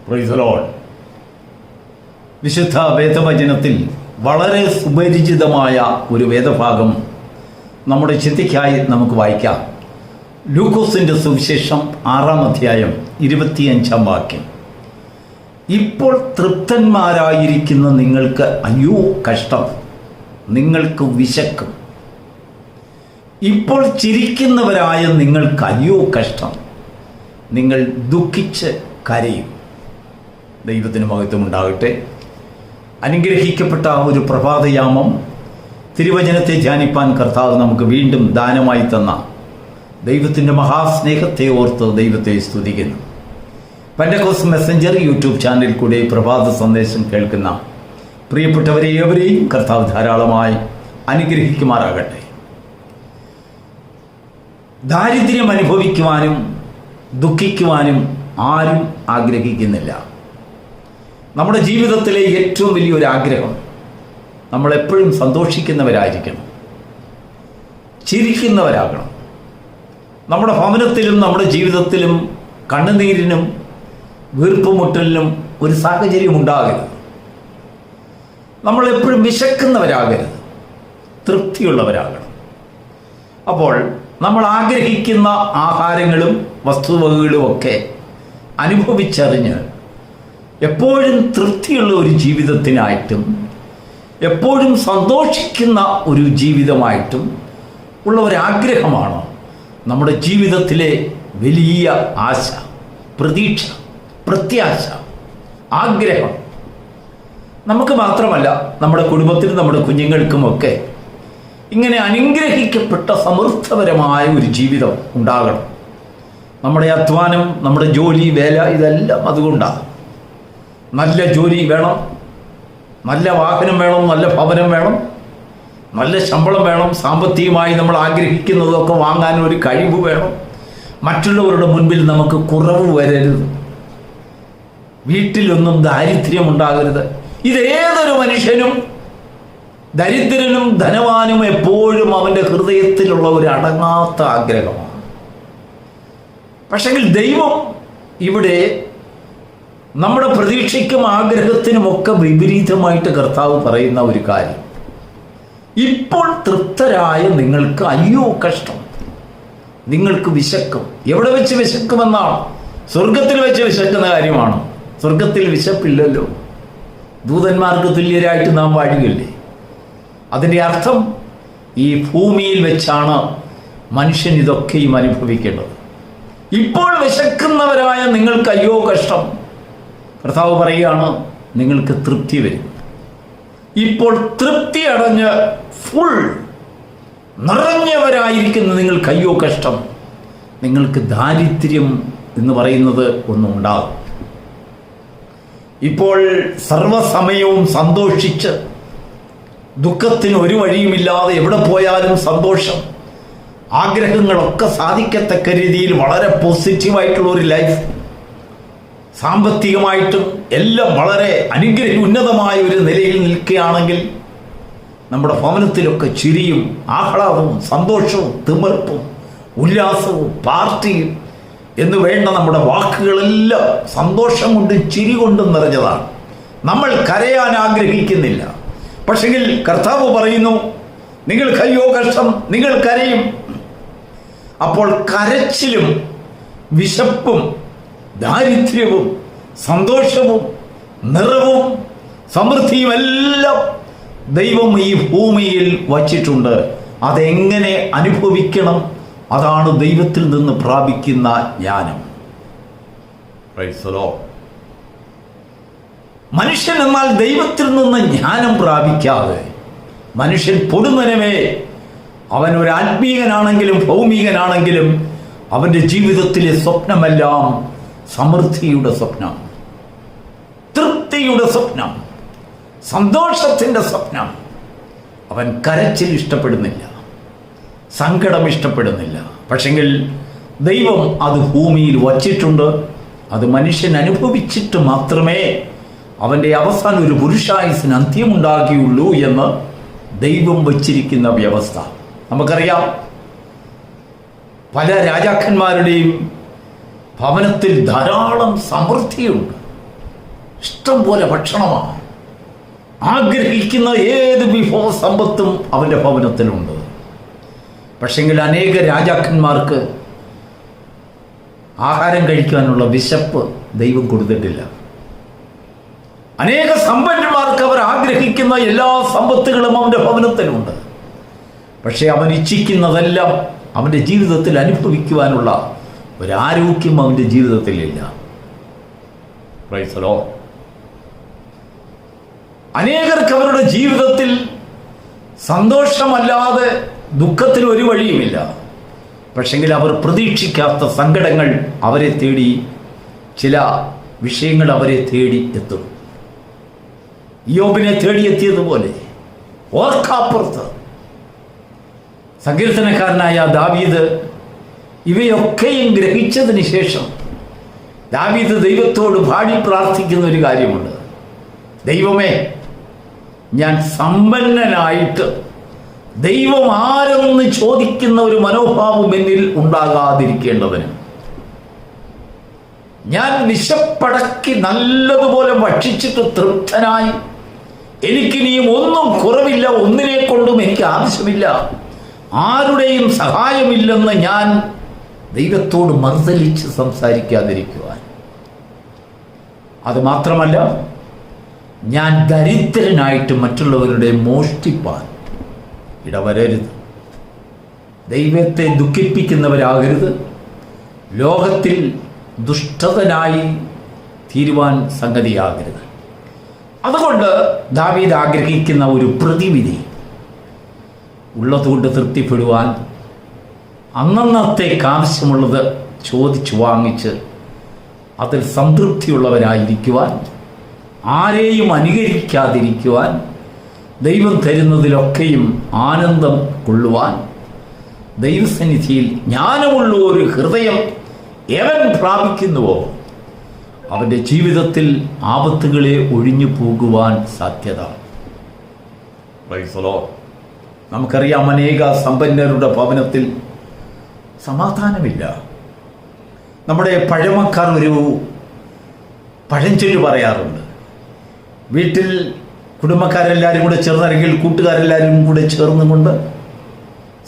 Price the Lord. വിശുദ്ധ വേദവചനത്തിൽ വളരെ സുപരിചിതമായ ഒരു വേദഭാഗം നമ്മുടെ ചിന്തയ്ക്കായി നമുക്ക് വായിക്കാം. ലൂക്കോസിൻ്റെ സുവിശേഷം 6-ാം അധ്യായം 25-ാം വാക്യം. ഇപ്പോൾ തൃപ്തന്മാരായിരിക്കുന്ന നിങ്ങൾക്ക് അയ്യോ കഷ്ടം, നിങ്ങൾക്ക് വിശക്കും. ഇപ്പോൾ ചിരിക്കുന്നവരായ നിങ്ങൾക്ക് അയ്യോ കഷ്ടം, നിങ്ങൾ ദുഃഖിച്ച് കരയും. ദൈവത്തിന് മഹത്വം ഉണ്ടാകട്ടെ. അനുഗ്രഹിക്കപ്പെട്ട ഒരു പ്രഭാതയാമം തിരുവചനത്തെ ധ്യാനിപ്പാൻ കർത്താവ് നമുക്ക് വീണ്ടും ദാനമായി തന്ന ദൈവത്തിൻ്റെ മഹാസ്നേഹത്തെ ഓർത്ത് ദൈവത്തെ സ്തുതിക്കുന്നു. പെന്തക്കോസ്റ്റ് മെസ്സഞ്ചർ യൂട്യൂബ് ചാനലിൽ കൂടെ പ്രഭാത സന്ദേശം കേൾക്കുന്ന പ്രിയപ്പെട്ടവരെ ഏവരെയും കർത്താവ് ധാരാളമായി അനുഗ്രഹിക്കുമാറാകട്ടെ. ദാരിദ്ര്യം അനുഭവിക്കുവാനും ദുഃഖിക്കുവാനും ആരും ആഗ്രഹിക്കുന്നില്ല. നമ്മുടെ ജീവിതത്തിലെ ഏറ്റവും വലിയൊരു ആഗ്രഹം നമ്മളെപ്പോഴും സന്തോഷിക്കുന്നവരായിരിക്കണം, ചിരിക്കുന്നവരാകണം. നമ്മുടെ ഭവനത്തിലും നമ്മുടെ ജീവിതത്തിലും കണ്ണുനീരിനും വീർപ്പുമുട്ടലിനും ഒരു സാഹചര്യം ഉണ്ടാകരുത്. നമ്മളെപ്പോഴും വിശക്കുന്നവരാകരുത്, തൃപ്തിയുള്ളവരാകണം. അപ്പോൾ നമ്മൾ ആഗ്രഹിക്കുന്ന ആഹാരങ്ങളും വസ്തുവകകളും ഒക്കെ അനുഭവിച്ചറിഞ്ഞ് എപ്പോഴും തൃപ്തിയുള്ള ഒരു ജീവിതത്തിനായിട്ടും എപ്പോഴും സന്തോഷിക്കുന്ന ഒരു ജീവിതമായിട്ടും ഉള്ള ഒരാഗ്രഹമാണ് നമ്മുടെ ജീവിതത്തിലെ വലിയ ആശ, പ്രതീക്ഷ, പ്രത്യാശ, ആഗ്രഹം. നമുക്ക് മാത്രമല്ല, നമ്മുടെ കുടുംബത്തിനും നമ്മുടെ കുഞ്ഞുങ്ങൾക്കുമൊക്കെ ഇങ്ങനെ അനുഗ്രഹിക്കപ്പെട്ട സമൃദ്ധപരമായ ഒരു ജീവിതം ഉണ്ടാകണം. നമ്മുടെ അധ്വാനം, നമ്മുടെ ജോലി, വേല, ഇതെല്ലാം അതുകൊണ്ടാണ്. നല്ല ജോലി വേണം, നല്ല വാഹനം വേണം, നല്ല ഭവനം വേണം, നല്ല ശമ്പളം വേണം, സാമ്പത്തികമായി നമ്മൾ ആഗ്രഹിക്കുന്നതൊക്കെ വാങ്ങാൻ ഒരു കഴിവ് വേണം, മറ്റുള്ളവരുടെ മുൻപിൽ നമുക്ക് കുറവ് വരരുത്, വീട്ടിലൊന്നും ദാരിദ്ര്യം ഉണ്ടാകരുത്. ഇതേതൊരു മനുഷ്യനും, ദരിദ്രനും ധനവാനും, എപ്പോഴും അവൻ്റെ ഹൃദയത്തിലുള്ള ഒരു അടങ്ങാത്ത ആഗ്രഹമാണ്. പക്ഷെങ്കിൽ ദൈവം ഇവിടെ നമ്മുടെ പ്രതീക്ഷയ്ക്കും ആഗ്രഹത്തിനുമൊക്കെ വിപരീതമായിട്ട് കർത്താവ് പറയുന്ന ഒരു കാര്യം, ഇപ്പോൾ തൃപ്തരായ നിങ്ങൾക്ക് അയ്യോ കഷ്ടം, നിങ്ങൾക്ക് വിശക്കും. എവിടെ വെച്ച് വിശക്കുമെന്നാണ്? സ്വർഗത്തിൽ വെച്ച് വിശക്കുന്ന കാര്യമാണ്. സ്വർഗത്തിൽ വിശപ്പില്ലല്ലോ. ദൂതന്മാർക്ക് തുല്യരായിട്ട് നാം വാഴുകയില്ലേ? അതിൻ്റെ അർത്ഥം ഈ ഭൂമിയിൽ വെച്ചാണ് മനുഷ്യൻ ഇതൊക്കെയും അനുഭവിക്കേണ്ടത്. ഇപ്പോൾ വിശക്കുന്നവരായ നിങ്ങൾക്ക് അയ്യോ കഷ്ടം. കർത്താവ് പറയുകയാണ്, നിങ്ങൾക്ക് തൃപ്തി വരും. ഇപ്പോൾ തൃപ്തി അടഞ്ഞ് ഫുൾ നിറഞ്ഞവരായിരിക്കുന്ന നിങ്ങൾക്ക് അയ്യോ കഷ്ടം, നിങ്ങൾക്ക് ദാരിദ്ര്യം എന്ന് പറയുന്നത് ഒന്നും ഉണ്ടാകും. ഇപ്പോൾ സർവ്വസമയവും സന്തോഷിച്ച് ദുഃഖത്തിന് ഒരു വഴിയുമില്ലാതെ എവിടെ പോയാലും സന്തോഷം, ആഗ്രഹങ്ങളൊക്കെ സാധിക്കത്തക്ക രീതിയിൽ വളരെ പോസിറ്റീവായിട്ടുള്ള ഒരു ലൈഫ്, സാമ്പത്തികമായിട്ടും എല്ലാം വളരെ ഉന്നതമായ ഒരു നിലയിൽ നിൽക്കുകയാണെങ്കിൽ നമ്മുടെ ഭവനത്തിലൊക്കെ ചിരിയും ആഹ്ലാദവും സന്തോഷവും തിമിർപ്പും ഉല്ലാസവും പാർട്ടിയും എന്ന് വേണ്ട നമ്മുടെ വാക്കുകളെല്ലാം സന്തോഷം കൊണ്ടും ചിരി കൊണ്ടും നിറഞ്ഞതാണ്. നമ്മൾ കരയാൻ ആഗ്രഹിക്കുന്നില്ല. പക്ഷെങ്കിൽ കർത്താവ് പറയുന്നു, നിങ്ങൾക്ക് അയ്യോ കഷ്ടം, നിങ്ങൾ കരയും. അപ്പോൾ കരച്ചിലും വിശപ്പും ദാരിദ്ര്യവും സന്തോഷവും നിറവും സമൃദ്ധിയും എല്ലാം ദൈവം ഈ ഭൂമിയിൽ വച്ചിട്ടുണ്ട്. അതെങ്ങനെ അനുഭവിക്കണം? അതാണ് ദൈവത്തിൽ നിന്ന് പ്രാപിക്കുന്ന ജ്ഞാനം. മനുഷ്യൻ എന്നാൽ ദൈവത്തിൽ നിന്ന് ജ്ഞാനം പ്രാപിക്കാതെ മനുഷ്യൻ പൊടുന്നനവേ, അവൻ ഒരു ആത്മീയനാണെങ്കിലും ഭൗമികനാണെങ്കിലും അവൻ്റെ ജീവിതത്തിലെ സ്വപ്നമെല്ലാം സമൃദ്ധിയുടെ സ്വപ്നം, തൃപ്തിയുടെ സ്വപ്നം, സന്തോഷത്തിൻ്റെ സ്വപ്നം. അവൻ കരച്ചിൽ ഇഷ്ടപ്പെടുന്നില്ല, സങ്കടം ഇഷ്ടപ്പെടുന്നില്ല. പക്ഷെങ്കിൽ ദൈവം അത് ഭൂമിയിൽ വച്ചിട്ടുണ്ട്. അത് മനുഷ്യൻ അനുഭവിച്ചിട്ട് മാത്രമേ അവൻ്റെ അവസാനം ഒരു പുരുഷായുസിന് അന്ത്യമുണ്ടാകുകയുള്ളൂ എന്ന് ദൈവം വച്ചിരിക്കുന്ന വ്യവസ്ഥ. നമുക്കറിയാം, പല രാജാക്കന്മാരുടെയും ഭവനത്തിൽ ധാരാളം സമൃദ്ധിയുണ്ട്. ഇഷ്ടം പോലെ ഭക്ഷണമാണ്. ആഗ്രഹിക്കുന്ന ഏത് വിഭവ സമ്പത്തും അവൻ്റെ ഭവനത്തിലുണ്ട്. പക്ഷെങ്കിൽ അനേക രാജാക്കന്മാർക്ക് ആഹാരം കഴിക്കാനുള്ള വിശപ്പ് ദൈവം കൊടുത്തിട്ടില്ല. അനേക സമ്പന്നന്മാർക്ക് അവർ ആഗ്രഹിക്കുന്ന എല്ലാ സമ്പത്തുകളും അവൻ്റെ ഭവനത്തിലുണ്ട്. പക്ഷെ അവൻ ഇച്ഛിക്കുന്നതെല്ലാം അവൻ്റെ ജീവിതത്തിൽ അനുഭവിക്കുവാനുള്ള ഒരാരോഗ്യം അവൻ്റെ ജീവിതത്തിലില്ല. Price the Lord. അനേകർക്ക് അവരുടെ ജീവിതത്തിൽ സന്തോഷമല്ലാതെ ദുഃഖത്തിന് ഒരു വഴിയുമില്ല. പക്ഷെങ്കിൽ അവർ പ്രതീക്ഷിക്കാത്ത സങ്കടങ്ങൾ അവരെ തേടി, ചില വിഷയങ്ങൾ അവരെ തേടി എത്തും. യോബിനെ തേടിയെത്തിയതുപോലെ ഓർക്കാപ്പുറത്ത് സങ്കീർത്തനക്കാരനായ ദാവീദ് ഇവയൊക്കെയും ഗ്രഹിച്ചതിന് ശേഷം ദാവീദ് ദൈവത്തോട് പാടി പ്രാർത്ഥിക്കുന്ന ഒരു കാര്യമുണ്ട്. ദൈവമേ, ഞാൻ സമ്പന്നനായിട്ട് ദൈവം ആരെന്ന് ചോദിക്കുന്ന ഒരു മനോഭാവം എന്നിൽ ഉണ്ടാകാതിരിക്കേണ്ടതിന്, ഞാൻ വിശപ്പടക്കി നല്ലതുപോലെ ഭക്ഷിച്ചിട്ട് തൃപ്തനായി എനിക്കിനിയും ഒന്നും കുറവില്ല, ഒന്നിനെ കൊണ്ടും എനിക്ക് ആവശ്യമില്ല, ആരുടെയും സഹായമില്ലെന്ന് ഞാൻ ദൈവത്തോട് മർദ്ദലിച്ച് സംസാരിക്കാതിരിക്കുവാൻ. അത് മാത്രമല്ല, ഞാൻ ദരിദ്രനായിട്ട് മറ്റുള്ളവരുടെ മോഷ്ടിപ്പാൻ ഇടവരരുത്. ദൈവത്തെ ദുഃഖിപ്പിക്കുന്നവരാകരുത്. ലോകത്തിൽ ദുഷ്ടതനായി തീരുവാൻ സംഗതിയാകരുത്. അതുകൊണ്ട് ദാവീദ് ആഗ്രഹിക്കുന്ന ഒരു പ്രതിവിധി, ഉള്ളതുകൊണ്ട് തൃപ്തിപ്പെടുവാൻ, അന്നന്നത്തേക്ക് ആവശ്യമുള്ളത് ചോദിച്ചു വാങ്ങിച്ച് അതിൽ സംതൃപ്തിയുള്ളവരായിരിക്കുവാൻ, ആരെയും അനുകരിക്കാതിരിക്കുവാൻ, ദൈവം തരുന്നതിലൊക്കെയും ആനന്ദം കൊള്ളുവാൻ, ദൈവസന്നിധിയിൽ ജ്ഞാനമുള്ള ഒരു ഹൃദയം എവൻ പ്രാപിക്കുന്നുവോ അവൻ്റെ ജീവിതത്തിൽ ആപത്തുകളെ ഒഴിഞ്ഞു പോകുവാൻ സാധ്യത. നമുക്കറിയാം, അനേക സമ്പന്നരുടെ ഭവനത്തിൽ സമാധാനമില്ല. നമ്മുടെ പഴമക്കാർ ഒരു പഴഞ്ചൊല്ല് പറയാറുണ്ട്. വീട്ടിൽ കുടുംബക്കാരെല്ലാവരും കൂടെ ചേർന്നല്ലെങ്കിൽ കൂട്ടുകാരെല്ലാവരും കൂടെ ചേർന്നുകൊണ്ട്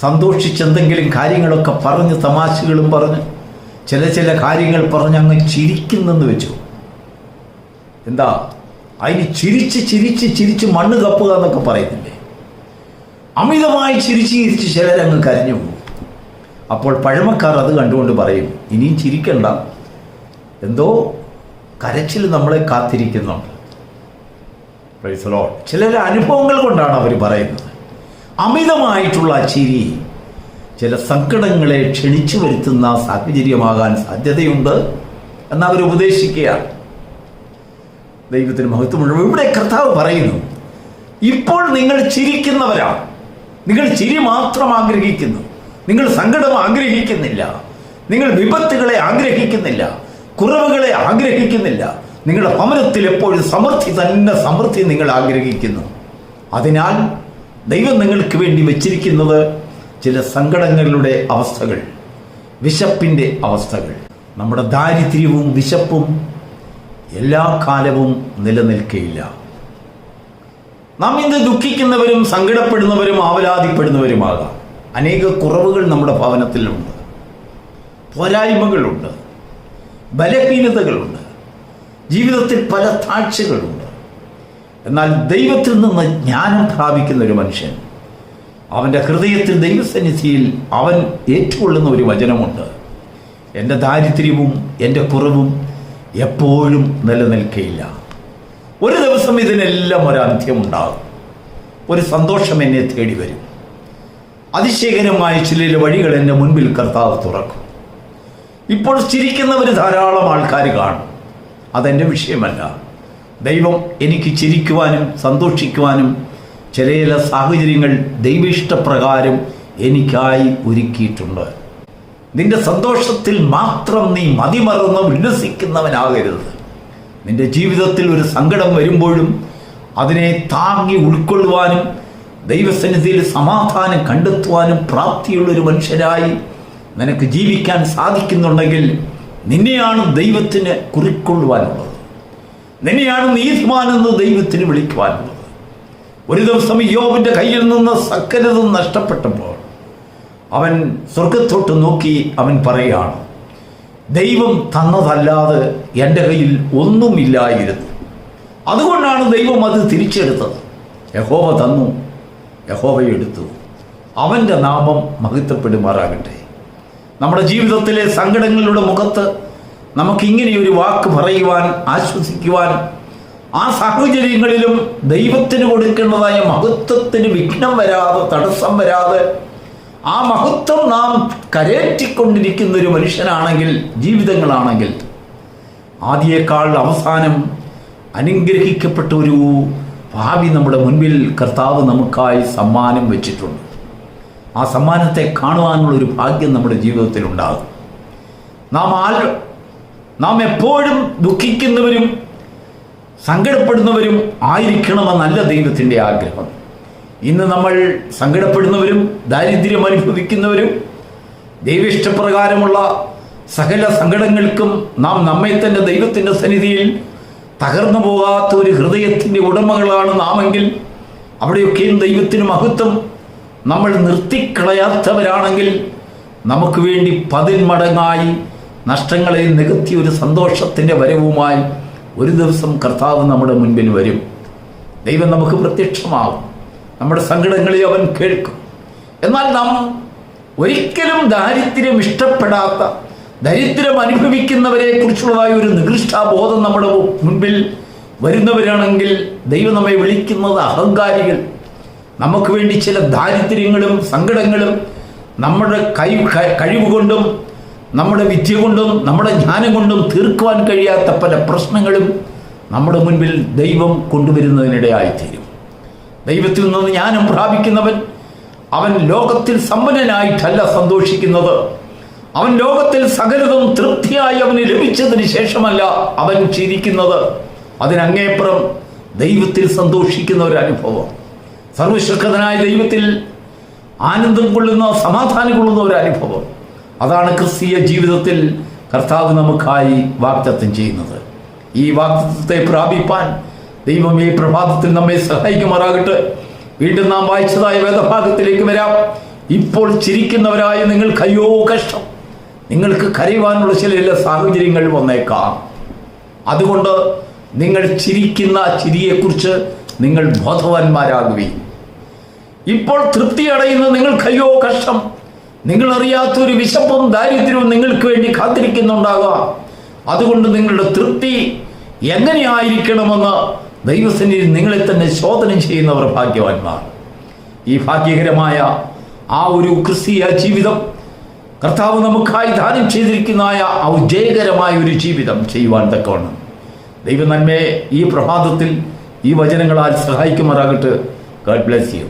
സന്തോഷിച്ച് എന്തെങ്കിലും കാര്യങ്ങളൊക്കെ പറഞ്ഞ്, തമാശകളും പറഞ്ഞ്, ചില കാര്യങ്ങൾ പറഞ്ഞ് അങ്ങ് ചിരിക്കുന്നെന്ന് വെച്ചു. എന്താ അതിന് ചിരിച്ച് മണ്ണ് കപ്പുക എന്നൊക്കെ പറയുന്നില്ലേ? അമിതമായി ചിരിച്ച് ചിലരങ്ങ് കരഞ്ഞു പോകും. അപ്പോൾ പഴമക്കാർ അത് കണ്ടുകൊണ്ട് പറയും, ഇനിയും ചിരിക്കണ്ട, എന്തോ കരച്ചിൽ നമ്മളെ കാത്തിരിക്കുന്നുണ്ട്. Praise the Lord. ചിലരുടെ അനുഭവങ്ങൾ കൊണ്ടാണ് അവർ പറയുന്നത്. അമിതമായിട്ടുള്ള ചിരി ചില സങ്കടങ്ങളെ ക്ഷണിച്ചു വരുത്തുന്ന സാഹചര്യമാകാൻ സാധ്യതയുണ്ട് എന്നവർ ഉപദേശിക്കുകയാണ്. ദൈവത്തിന് മഹത്വമുള്ള. ഇവിടെ കർത്താവ് പറയുന്നു, ഇപ്പോൾ നിങ്ങൾ ചിരിക്കുന്നവരാണ്. നിങ്ങൾ ചിരി മാത്രം ആഗ്രഹിക്കുന്നു. നിങ്ങൾ സങ്കടം ആഗ്രഹിക്കുന്നില്ല. നിങ്ങൾ വിപത്തുകളെ ആഗ്രഹിക്കുന്നില്ല. കുറവുകളെ ആഗ്രഹിക്കുന്നില്ല. നിങ്ങളുടെ ഭവനത്തിൽ എപ്പോഴും സമൃദ്ധി നിങ്ങൾ ആഗ്രഹിക്കുന്നു. അതിനാൽ ദൈവം നിങ്ങൾക്ക് വേണ്ടി വെച്ചിരിക്കുന്നത് ചില സങ്കടങ്ങളുടെ അവസ്ഥകൾ, വിശപ്പിൻ്റെ അവസ്ഥകൾ. നമ്മുടെ ദാരിദ്ര്യവും വിശപ്പും എല്ലാ കാലവും നിലനിൽക്കുകയില്ല. നാം ഇന്ന് ദുഃഖിക്കുന്നവരും സങ്കടപ്പെടുന്നവരും ആവലാതിപ്പെടുന്നവരുമാകാം. അനേക കുറവുകൾ നമ്മുടെ ഭവനത്തിലുണ്ട്, പോരായ്മകളുണ്ട്, ബലഹീനതകളുണ്ട്, ജീവിതത്തിൽ പല താഴ്ചകളുണ്ട്. എന്നാൽ ദൈവത്തിൽ നിന്ന് ജ്ഞാനം പ്രാപിക്കുന്ന ഒരു മനുഷ്യൻ, അവൻ്റെ ഹൃദയത്തിൽ ദൈവസന്നിധിയിൽ അവൻ ഏറ്റുകൊള്ളുന്ന ഒരു വചനമുണ്ട്. എൻ്റെ ദാരിദ്ര്യവും എൻ്റെ കുറവും എപ്പോഴും നിലനിൽക്കയില്ല. ഒരു ദിവസം ഇതിനെല്ലാം ഒരന്ത്യമുണ്ടാകും. ഒരു സന്തോഷം എന്നെ തേടി വരും. അതിശയകരമായ ചില വഴികൾ എൻ്റെ മുൻപിൽ കർത്താവ് തുറക്കും. ഇപ്പോൾ ചിരിക്കുന്നവർ ധാരാളം ആൾക്കാർ കാണും. അതെൻ്റെ വിഷയമല്ല. ദൈവം എനിക്ക് ചിരിക്കുവാനും സന്തോഷിക്കുവാനും ചില സാഹചര്യങ്ങൾ ദൈവിഷ്ടപ്രകാരം എനിക്കായി ഒരുക്കിയിട്ടുണ്ട്. നിന്റെ സന്തോഷത്തിൽ മാത്രം നീ മതിമറന്ന് ഉല്ലസിക്കുന്നവനാകരുത്. നിന്റെ ജീവിതത്തിൽ ഒരു സങ്കടം വരുമ്പോഴും അതിനെ താങ്ങി ഉൾക്കൊള്ളുവാനും ദൈവസന്നിധിയിൽ സമാധാനം കണ്ടെത്തുവാനും പ്രാപ്തിയുള്ളൊരു മനുഷ്യരായി നിനക്ക് ജീവിക്കാൻ സാധിക്കുന്നുണ്ടെങ്കിൽ നിന്നെയാണ് ദൈവത്തിന് കുറിക്കൊള്ളുവാനുള്ളത്. നിന്നെയാണ് നീതിമാനെന്ന് ദൈവത്തിന് വിളിക്കുവാനുള്ളത്. ഒരു ദിവസം യോബിൻ്റെ കയ്യിൽ നിന്ന് സകലതും നഷ്ടപ്പെട്ടപ്പോൾ അവൻ സ്വർഗത്തോട്ട് നോക്കി അവൻ പറയുകയാണ്, ദൈവം തന്നതല്ലാതെ എൻ്റെ കയ്യിൽ ഒന്നുമില്ലായിരുന്നു. അതുകൊണ്ടാണ് ദൈവം അത് തിരിച്ചെടുത്തത്. യഹോവ തന്നു, യഹോവ എടുത്തു. അവൻ്റെ നാമം മഹത്വപ്പെടുമാറാകട്ടെ. നമ്മുടെ ജീവിതത്തിലെ സങ്കടങ്ങളുടെ മുഖത്ത് നമുക്കിങ്ങനെയൊരു വാക്ക് പറയുവാൻ, ആശ്വസിക്കുവാൻ, ആ സാഹചര്യങ്ങളിലും ദൈവത്തിന് കൊടുക്കേണ്ടതായ മഹത്വത്തിന് വിഘ്നം വരാതെ, തടസ്സം വരാതെ ആ മഹത്വം നാം കരേറ്റിക്കൊണ്ടിരിക്കുന്ന ഒരു മനുഷ്യനാണെങ്കിൽ, ജീവിതങ്ങളാണെങ്കിൽ, ആദ്യേക്കാൾ അവസാനം അനുഗ്രഹിക്കപ്പെട്ട ഒരു ഭാവി നമ്മുടെ മുൻപിൽ കർത്താവ് നമുക്കായി സമ്മാനം വെച്ചിട്ടുണ്ട്. ആ സമ്മാനത്തെ കാണുവാനുള്ളൊരു ഭാഗ്യം നമ്മുടെ ജീവിതത്തിൽ ഉണ്ടാകും. നാം എപ്പോഴും ദുഃഖിക്കുന്നവരും സങ്കടപ്പെടുന്നവരും ആയിരിക്കണമെന്നല്ല ദൈവത്തിൻ്റെ ആഗ്രഹം. ഇന്ന് നമ്മൾ സങ്കടപ്പെടുന്നവരും ദാരിദ്ര്യം അനുഭവിക്കുന്നവരും ദൈവേഷ്ടപ്രകാരമുള്ള സകല സങ്കടങ്ങൾക്കും നാം നമ്മെ തന്നെ ദൈവത്തിൻ്റെ സന്നിധിയിൽ തകർന്നു പോകാത്ത ഒരു ഹൃദയത്തിൻ്റെ ഉടമകളാണ് നാമെങ്കിൽ, അവിടെയൊക്കെയും ദൈവത്തിന് മഹത്വം നമ്മൾ നിർത്തിക്കളയാത്തവരാണെങ്കിൽ, നമുക്ക് വേണ്ടി 10 മടങ്ങായി നഷ്ടങ്ങളെ നികത്തിയ ഒരു സന്തോഷത്തിൻ്റെ വരവുമായി ഒരു ദിവസം കർത്താവ് നമ്മുടെ മുൻപിൽ വരും. ദൈവം നമുക്ക് പ്രത്യക്ഷമാകും. നമ്മുടെ സങ്കടങ്ങളെ അവൻ കേൾക്കും. എന്നാൽ നാം ഒരിക്കലും ദാരിദ്ര്യം ഇഷ്ടപ്പെടാത്ത, ദരിദ്രം അനുഭവിക്കുന്നവരെ കുറിച്ചുള്ളതായ ഒരു നികൃഷ്ടാബോധം നമ്മുടെ മുൻപിൽ വരുന്നവരാണെങ്കിൽ ദൈവം നമ്മെ വിളിക്കുന്നത് അഹങ്കാരികൾ. നമുക്ക് വേണ്ടി ചില ദാരിദ്ര്യങ്ങളും സങ്കടങ്ങളും നമ്മുടെ കഴിവ് കൊണ്ടും നമ്മുടെ വിദ്യ കൊണ്ടും നമ്മുടെ ജ്ഞാനം കൊണ്ടും തീർക്കുവാൻ കഴിയാത്ത പല പ്രശ്നങ്ങളും നമ്മുടെ മുൻപിൽ ദൈവം കൊണ്ടുവരുന്നതിനിടയായിത്തീരും. ദൈവത്തിൽ നിന്ന് ജ്ഞാനം പ്രാപിക്കുന്നവൻ അവൻ ലോകത്തിൽ സമ്പന്നനായിട്ടല്ല സന്തോഷിക്കുന്നത്. അവൻ ലോകത്തിൽ സകലതും തൃപ്തിയായി അവന് ലഭിച്ചതിന് ശേഷമല്ല അവൻ ചിരിക്കുന്നത്. അതിനങ്ങേപ്പുറം ദൈവത്തിൽ സന്തോഷിക്കുന്ന ഒരു അനുഭവം, സർവശക്തനായ ദൈവത്തിൽ ആനന്ദം കൊള്ളുന്ന, സമാധാനം കൊള്ളുന്ന ഒരു അനുഭവം. അതാണ് ക്രിസ്തീയ ജീവിതത്തിൽ കർത്താവ് നമുക്കായി വാഗ്ദത്തം ചെയ്യുന്നത്. ഈ വാഗ്ദത്തത്തെ പ്രാപിപ്പാൻ ദൈവം ഈ പ്രഭാതത്തിൽ നമ്മെ സഹായിക്കുമാറാകട്ടെ. വീണ്ടും നാം വായിച്ചതായ വേദഭാഗത്തിലേക്ക് വരാം. ഇപ്പോൾ ചിരിക്കുന്നവരായ നിങ്ങൾക്ക് അയ്യോ കഷ്ടം, നിങ്ങൾക്ക് കരയുവാനുള്ള ചില സാഹചര്യങ്ങൾ വന്നേക്കാം. അതുകൊണ്ട് നിങ്ങൾ ചിരിക്കുന്ന ചിരിയെക്കുറിച്ച് നിങ്ങൾ ബോധവാന്മാരാകുകയും, ഇപ്പോൾ തൃപ്തി അടയുന്ന നിങ്ങൾക്ക് അയ്യോ കഷ്ടം, നിങ്ങളറിയാത്തൊരു വിശപ്പും ദാരിദ്ര്യവും നിങ്ങൾക്ക് വേണ്ടി കാത്തിരിക്കുന്നുണ്ടാകാം. അതുകൊണ്ട് നിങ്ങളുടെ തൃപ്തി എങ്ങനെയായിരിക്കണമെന്ന് ദൈവസന്നിധിയിൽ നിങ്ങളെ തന്നെ ശോധന ചെയ്യുന്നവർ ഭാഗ്യവാന്മാർ. ഈ ഭാഗ്യകരമായ ആ ഒരു ക്രിസ്തീയ ജീവിതം കർത്താവ് നമുക്കായി ദാനം ചെയ്തിരിക്കുന്നതായ ആ വിജയകരമായ ഒരു ജീവിതം ചെയ്യുവാൻ തക്കവണ്ണം ദൈവം നമ്മെ ഈ പ്രഭാതത്തിൽ ഈ വചനങ്ങളാൽ സഹായിക്കുമാറാകട്ടെ. God bless you.